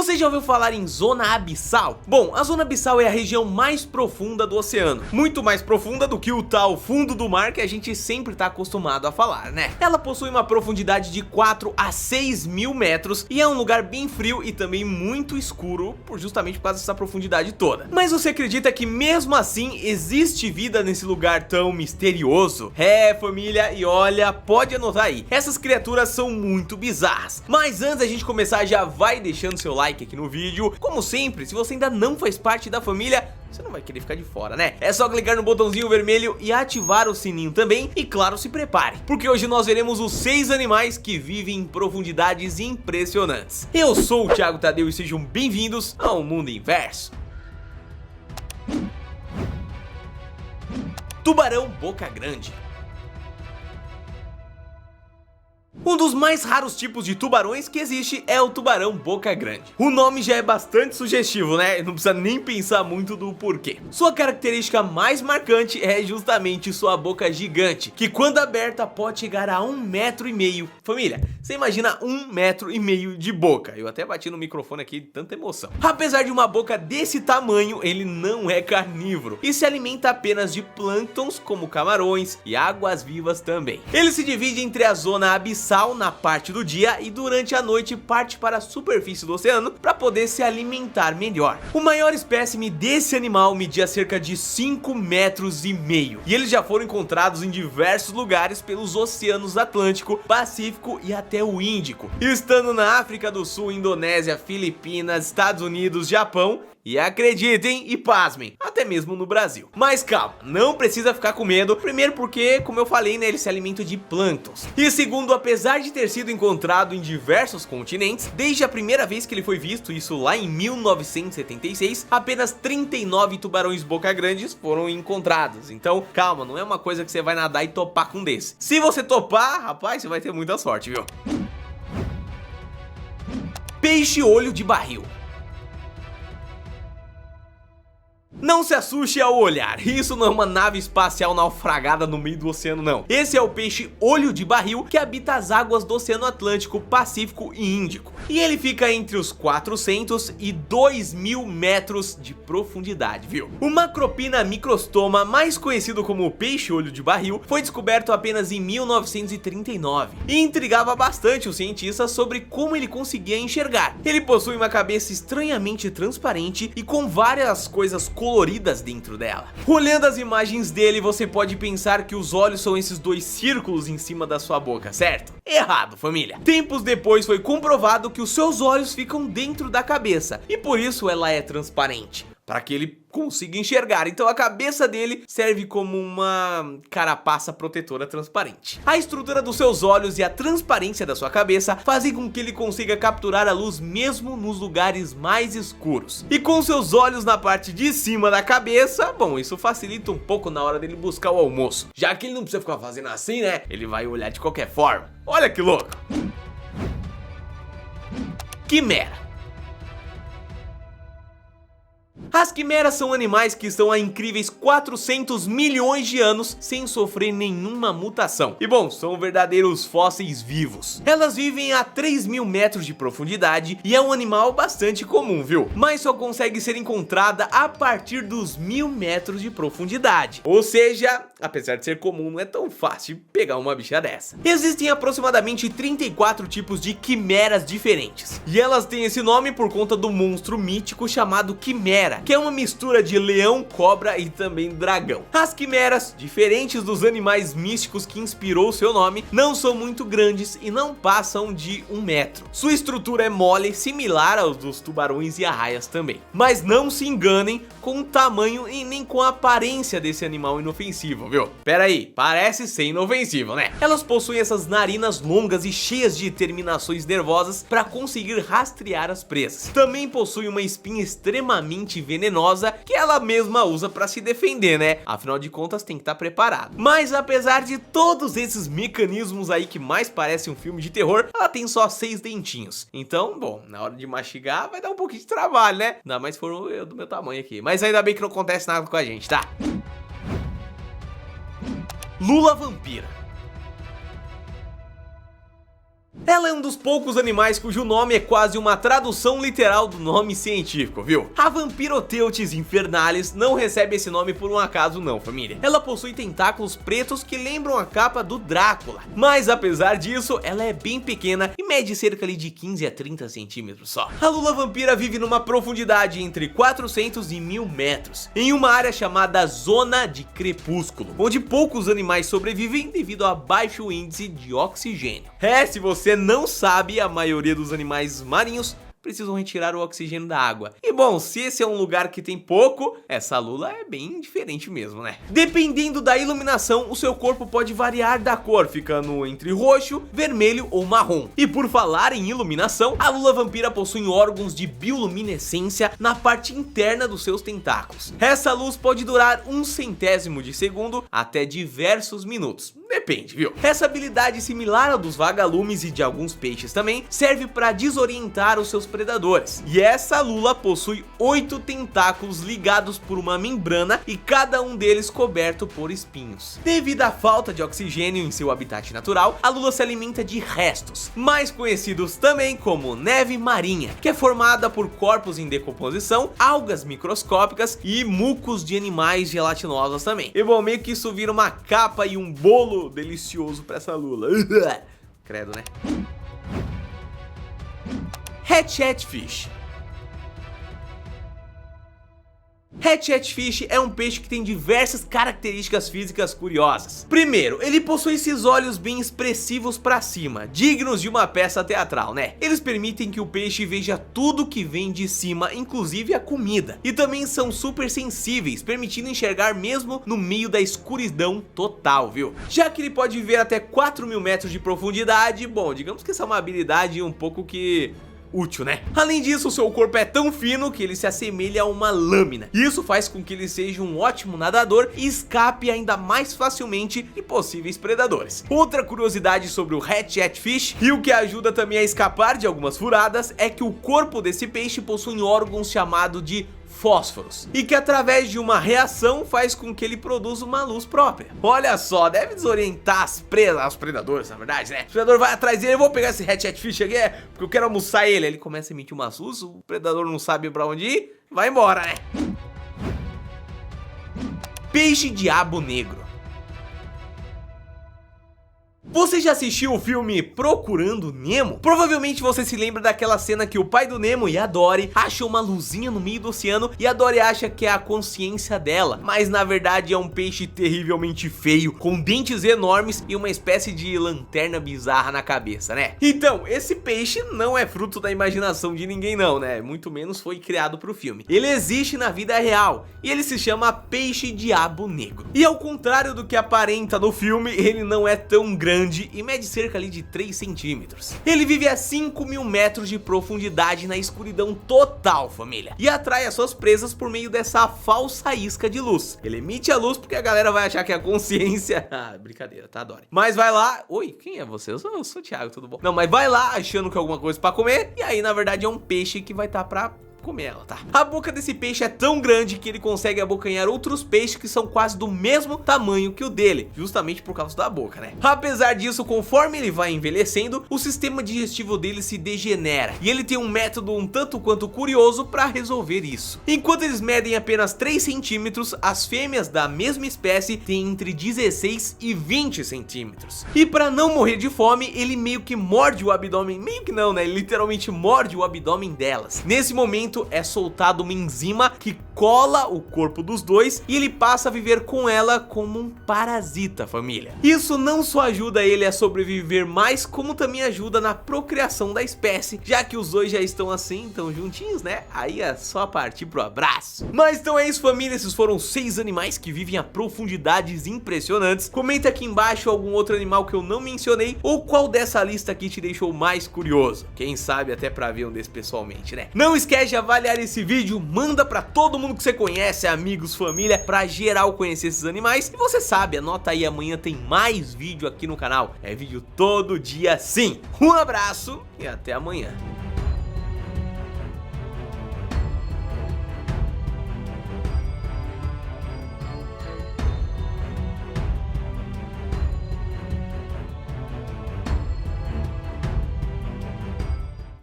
Você já ouviu falar em zona abissal? Bom, a zona abissal é a região mais profunda do oceano, muito mais profunda do que o tal fundo do mar que a gente sempre está acostumado a falar, né? Ela possui uma profundidade de 4 a 6 mil metros e é um lugar bem frio e também muito escuro, justamente por causa dessa profundidade toda. Mas você acredita que mesmo assim existe vida nesse lugar tão misterioso? É, família, e olha, pode anotar aí, essas criaturas são muito bizarras. Mas antes da gente começar, já vai deixando seu like aqui no vídeo. Como sempre, se você ainda não faz parte da família, você não vai querer ficar de fora, né? É só clicar no botãozinho vermelho e ativar o sininho também. E claro, se prepare, porque hoje nós veremos os 6 animais que vivem em profundidades impressionantes. Eu sou o Thiago Tadeu e sejam bem-vindos ao Mundo Inverso. Tubarão boca grande. Um dos mais raros tipos de tubarões que existe é o tubarão boca grande. O nome já é bastante sugestivo, né? Não precisa nem pensar muito do porquê. Sua característica mais marcante é justamente sua boca gigante, que quando aberta pode chegar a 1,5 metro. Família, você imagina 1,5 metro de boca. Eu até bati no microfone aqui de tanta emoção. Apesar de uma boca desse tamanho, ele não é carnívoro e se alimenta apenas de plânctons como camarões e águas-vivas também. Ele se divide entre a zona abissal na parte do dia e durante a noite parte para a superfície do oceano para poder se alimentar melhor. O maior espécime desse animal media cerca de 5,5 metros e eles já foram encontrados em diversos lugares pelos oceanos Atlântico, Pacífico e até o Índico, estando na África do Sul, Indonésia, Filipinas, Estados Unidos, Japão e acreditem e pasmem, até mesmo no Brasil. Mas calma, não precisa ficar com medo. Primeiro porque, como eu falei, né, ele se alimenta de plânctons. E segundo, apesar de ter sido encontrado em diversos continentes, desde a primeira vez que ele foi visto, isso lá em 1976, apenas 39 tubarões boca grandes foram encontrados. Então calma, não é uma coisa que você vai nadar e topar com um desse. Se você topar, rapaz, você vai ter muita sorte, viu? Peixe olho de barril. Não se assuste ao olhar, isso não é uma nave espacial naufragada no meio do oceano não. Esse é o peixe olho de barril que habita as águas do Oceano Atlântico, Pacífico e Índico. E ele fica entre os 400 e 2.000 metros de profundidade, viu? O Macropina microstoma, mais conhecido como o peixe olho de barril, foi descoberto apenas em 1939 e intrigava bastante os cientistas sobre como ele conseguia enxergar. Ele possui uma cabeça estranhamente transparente e com várias coisas coloridas dentro dela. Olhando as imagens dele, você pode pensar que os olhos são esses dois círculos em cima da sua boca, certo? Errado, família. Tempos depois foi comprovado que os seus olhos ficam dentro da cabeça e por isso ela é transparente, para que ele consiga enxergar. Então a cabeça dele serve como uma carapaça protetora transparente. A estrutura dos seus olhos e a transparência da sua cabeça fazem com que ele consiga capturar a luz mesmo nos lugares mais escuros. E com seus olhos na parte de cima da cabeça, bom, isso facilita um pouco na hora dele buscar o almoço. Já que ele não precisa ficar fazendo assim, né? Ele vai olhar de qualquer forma. Olha que louco! Quimera. As quimeras são animais que estão há incríveis 400 milhões de anos sem sofrer nenhuma mutação. E bom, são verdadeiros fósseis vivos. Elas vivem a 3.000 metros de profundidade e é um animal bastante comum, viu? Mas só consegue ser encontrada a partir dos 1.000 metros de profundidade. Ou seja, apesar de ser comum, não é tão fácil pegar uma bicha dessa. Existem aproximadamente 34 tipos de quimeras diferentes. E elas têm esse nome por conta do monstro mítico chamado quimera, que é uma mistura de leão, cobra e também dragão. As quimeras, diferentes dos animais místicos que inspirou seu nome, não são muito grandes e não passam de 1 metro. Sua estrutura é mole, similar aos dos tubarões e arraias também. Mas não se enganem com o tamanho e nem com a aparência desse animal inofensivo, viu? Pera aí, parece ser inofensivo, né? Elas possuem essas narinas longas e cheias de terminações nervosas para conseguir rastrear as presas. Também possui uma espinha extremamente venenosa que ela mesma usa para se defender, né? Afinal de contas tem que estar preparado. Mas apesar de todos esses mecanismos aí que mais parecem um filme de terror, ela tem só 6 dentinhos. Então, bom, na hora de mastigar vai dar um pouquinho de trabalho, né? Ainda mais se for eu do meu tamanho aqui. Mas ainda bem que não acontece nada com a gente, tá? Lula vampira. Ela é um dos poucos animais cujo nome é quase uma tradução literal do nome científico, viu? A Vampiroteuthis infernalis não recebe esse nome por um acaso não, família. Ela possui tentáculos pretos que lembram a capa do Drácula, mas apesar disso, ela é bem pequena e mede cerca ali de 15 a 30 centímetros só. A lula vampira vive numa profundidade entre 400 e 1000 metros, em uma área chamada Zona de Crepúsculo, onde poucos animais sobrevivem devido a baixo índice de oxigênio. Se você não sabe, a maioria dos animais marinhos precisam retirar o oxigênio da água. E bom, se esse é um lugar que tem pouco, essa lula é bem diferente mesmo, né? Dependendo da iluminação, o seu corpo pode variar da cor, ficando entre roxo, vermelho ou marrom. E por falar em iluminação, a lula vampira possui órgãos de bioluminescência na parte interna dos seus tentáculos. Essa luz pode durar 1/100º de segundo até diversos minutos. Depende, viu? Essa habilidade, similar ao dos vagalumes e de alguns peixes também, serve para desorientar os seus predadores. E essa lula possui 8 tentáculos ligados por uma membrana e cada um deles coberto por espinhos. Devido à falta de oxigênio em seu habitat natural, a lula se alimenta de restos, mais conhecidos também como neve marinha, que é formada por corpos em decomposição, algas microscópicas e mucos de animais gelatinosos também. E bom, meio que isso vira uma capa e um bolo delicioso pra essa lula. Credo, né? Hatchetfish. Hatchetfish é um peixe que tem diversas características físicas curiosas. Primeiro, ele possui esses olhos bem expressivos pra cima, dignos de uma peça teatral, né? Eles permitem que o peixe veja tudo que vem de cima, inclusive a comida. E também são super sensíveis, permitindo enxergar mesmo no meio da escuridão total, viu? Já que ele pode viver até 4.000 metros de profundidade, bom, digamos que essa é uma habilidade um pouco que útil, né? Além disso, o seu corpo é tão fino que ele se assemelha a uma lâmina. Isso faz com que ele seja um ótimo nadador e escape ainda mais facilmente de possíveis predadores. Outra curiosidade sobre o Hatchetfish, e o que ajuda também a escapar de algumas furadas, é que o corpo desse peixe possui órgãos chamados de fósforos, e que através de uma reação faz com que ele produza uma luz própria. Olha só, deve desorientar os predadores, na verdade, né? O predador vai atrás dele, eu vou pegar esse Hatchetfish aqui, porque eu quero almoçar ele. Ele começa a emitir umas luzes, o predador não sabe pra onde ir, vai embora, né? Peixe diabo negro. Você já assistiu o filme Procurando Nemo? Provavelmente você se lembra daquela cena que o pai do Nemo e a Dory acham uma luzinha no meio do oceano e a Dory acha que é a consciência dela, mas na verdade é um peixe terrivelmente feio, com dentes enormes e uma espécie de lanterna bizarra na cabeça, né? Então, esse peixe não é fruto da imaginação de ninguém não, né? Muito menos foi criado pro filme. Ele existe na vida real e ele se chama peixe diabo negro. E ao contrário do que aparenta no filme, ele não é tão grande e mede cerca ali de 3 centímetros. Ele vive a 5.000 metros de profundidade na escuridão total, família, e atrai as suas presas por meio dessa falsa isca de luz. Ele emite a luz porque a galera vai achar que é a consciência. Brincadeira, tá, Dory? Mas vai lá. Oi, quem é você? Eu sou o Thiago, tudo bom? Não, mas vai lá achando que é alguma coisa pra comer, e aí na verdade é um peixe que vai estar pra comer ela, tá? A boca desse peixe é tão grande que ele consegue abocanhar outros peixes que são quase do mesmo tamanho que o dele, justamente por causa da boca, né? Apesar disso, conforme ele vai envelhecendo, o sistema digestivo dele se degenera e ele tem um método um tanto quanto curioso para resolver isso. Enquanto eles medem apenas 3 centímetros, as fêmeas da mesma espécie têm entre 16 e 20 centímetros. E para não morrer de fome, ele meio que morde o abdômen, meio que não, né? Ele literalmente morde o abdômen delas. Nesse momento é soltado uma enzima que cola o corpo dos dois e ele passa a viver com ela como um parasita, família. Isso não só ajuda ele a sobreviver mais, como também ajuda na procriação da espécie, já que os dois já estão assim, tão juntinhos, né? Aí é só partir pro abraço. Mas então é isso, família, esses foram 6 animais que vivem a profundidades impressionantes. Comenta aqui embaixo algum outro animal que eu não mencionei, ou qual dessa lista aqui te deixou mais curioso. Quem sabe até pra ver um desses pessoalmente, né? Não esquece de avaliar esse vídeo, manda pra todo mundo que você conhece, amigos, família, pra geral conhecer esses animais. E você sabe, anota aí, amanhã tem mais vídeo aqui no canal. É vídeo todo dia sim. Um abraço e até amanhã.